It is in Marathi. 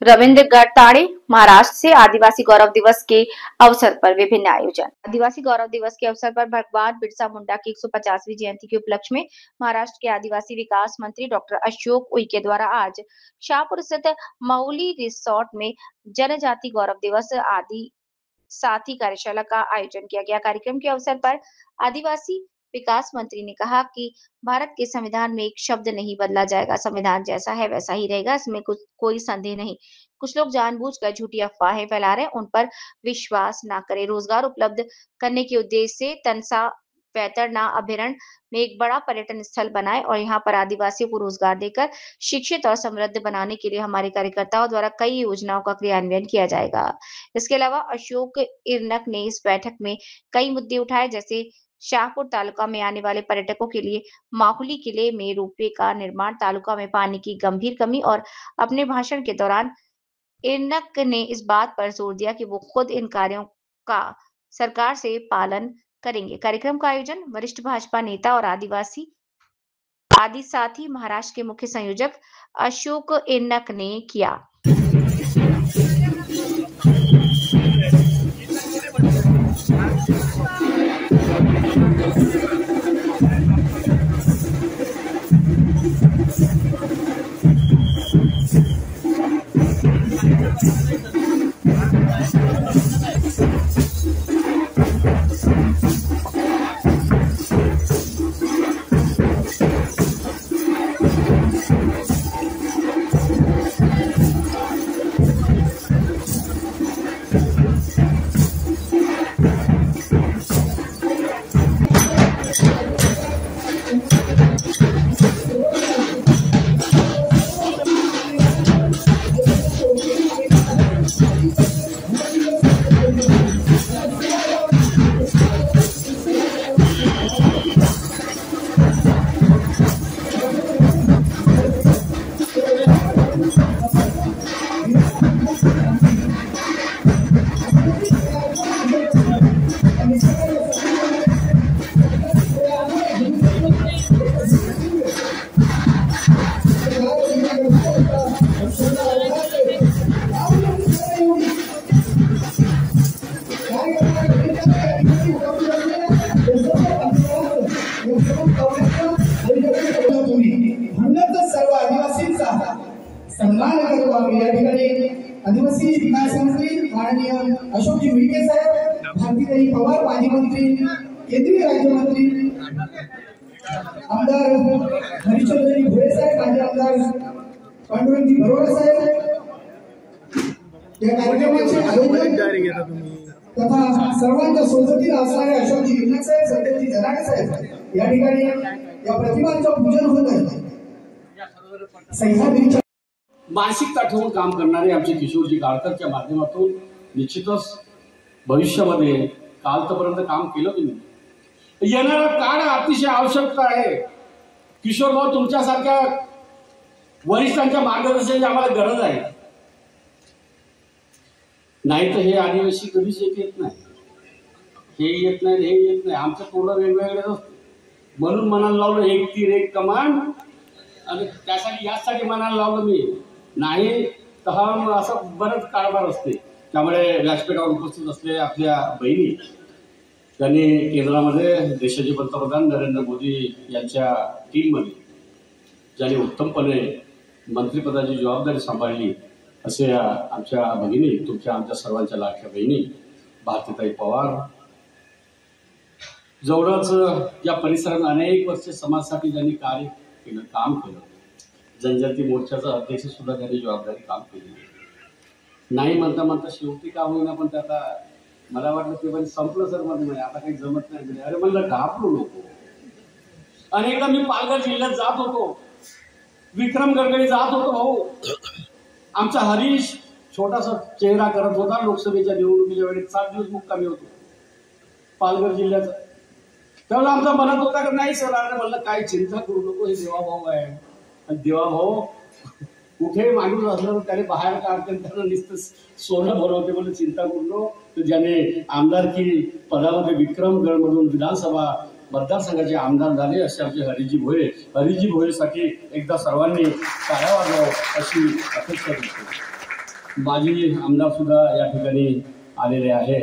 रविंद्र गढ़ताड़े महाराष्ट्र से आदिवासी गौरव दिवस के अवसर पर विभिन्न आयोजन। आदिवासी गौरव दिवस के अवसर पर भगवान बिरसा मुंडा की 150वीं जयंती के उपलक्ष्य में महाराष्ट्र के आदिवासी विकास मंत्री डॉक्टर अशोक उइके द्वारा आज शाहपुर स्थित महुली रिसोर्ट में जनजाति गौरव दिवस आदि साथी कार्यशाला का आयोजन किया गया। कार्यक्रम के अवसर पर आदिवासी विकास मंत्री ने कहा कि भारत के संविधान में एक शब्द नहीं बदला जाएगा, संविधान जैसा है वैसा ही रहेगा, इसमें कोई संदेह नहीं। कुछ लोग जानबूझकर झूठी अफवाहें फैला रहे हैं, उन पर विश्वास ना करें। रोजगार उपलब्ध करने के उद्देश्य से तनसा पैतरना अभयारण्य में एक बड़ा पर्यटन स्थल बनाए और यहाँ पर आदिवासियों को रोजगार देकर शिक्षित और समृद्ध बनाने के लिए हमारे कार्यकर्ताओं द्वारा कई योजनाओं का क्रियान्वयन किया जाएगा। इसके अलावा अशोक इरनक ने इस बैठक में कई मुद्दे उठाए, जैसे शाहपुर तालुका में आने वाले पर्यटकों के लिए माहुली किले में रोपवे का निर्माण, तालुका में पानी की गंभीर कमी। और अपने भाषण के दौरान इरनक ने इस बात पर जोर दिया कि वो खुद इन कार्यों का सरकार से पालन करेंगे। कार्यक्रम का आयोजन वरिष्ठ भाजपा नेता और आदिवासी आदि साथी महाराष्ट्र के मुख्य संयोजक अशोक इरनक ने किया। सर्व आदिवासींचा सन्मान करतो आम्ही या ठिकाणी आदिवासी विकास मंत्री माननीय अशोकजी उइके साहेब, भारतीताई पवार माजी मंत्री, केंद्रीय राज्यमंत्री आमदार हरिश्चंद्रजी भोळे साहेब, माजी आमदार पांडुरंगजी बरोबर साहेब, या कार्यक्रमाचे आयोजन तथा सर्वांच्या सोबतीला असणारे अशोकजी इरनक साहेब, संदेशजी जनाडे साहेब या ठिकाणी या प्रतिमांचं पूजन होत आहे। मानसिकता ठेवून काम करणारे आमचे किशोरजी गाळकरच्या माध्यमातून निश्चितच भविष्यामध्ये कालपर्यंत काम केलं तुम्ही। येणारा काळ अतिशय आवश्यकता आहे। किशोर भाऊ, तुमच्यासारख्या वरिष्ठांच्या मार्गदर्शनाची आम्हाला गरज आहे, नाही तर हे आदिवासी कधीच येत नाही, हे येत नाही, हे येत नाही। आमचं थोडं वेगवेगळं असतं, म्हणून मनाला लावलं एक तीर एक कमान, आणि त्यासाठी यासाठी मनाला लावलं मी, नाही तर असं बरंच कारभार असते। त्यामुळे व्यासपीठावर उपस्थित असलेल्या आपल्या बहिणी, त्यांनी केंद्रामध्ये देशाचे पंतप्रधान नरेंद्र मोदी यांच्या टीममध्ये ज्यांनी उत्तमपणे मंत्रिपदाची जबाबदारी सांभाळली, असे आमच्या भगिनी, आमच्या सर्वांच्या लाडक्या बहिणी भारतीताई पवार, जवळच या परिसरात अनेक वर्ष समाजासाठी ज्यांनी कार्य केलं, काम केलं, जनजाती मोर्चाचा अध्यक्ष सुद्धा त्यांनी जबाबदारी काम केली। नाही म्हणता म्हणता शेवटी का होईना, पण ते आता मला वाटलं ते पण संपलं सर, मध्ये आता काही जमत नाही। अरे म्हणलं घाबरू नको। अनेकदा मी पालघर जिल्ह्यात जात होतो, विक्रमगडकडे जात होतो भाऊ, आमचा हरीश छोटासा चेहरा करत होता, लोकसभेच्या निवडणुकीच्या वेळेस 7 दिवस मुक्कामी होतो पालघर जिल्ह्याचा। त्यावेळेला आमचा म्हणत होता की नाही सर, अरे म्हणलं काय चिंता करू नको, हे देवाभाऊ आहे, आणि देवाभाऊ कुठे माणूस असलं तर त्याने बाहेर काढते, त्यांना नुसतं सोनं भरवते, म्हणलं चिंता करू नको। तर ज्याने आमदारकी पदामध्ये विक्रमगडमधून विधानसभा मतदारसंघाचे आमदार झाले असे आमचे हरिजी भोयेसाठी एकदा सर्वांनी टाळ्या वाजवाव्या अशी अपेक्षा करतो। माजी आमदार सुद्धा या ठिकाणी आलेले आहे.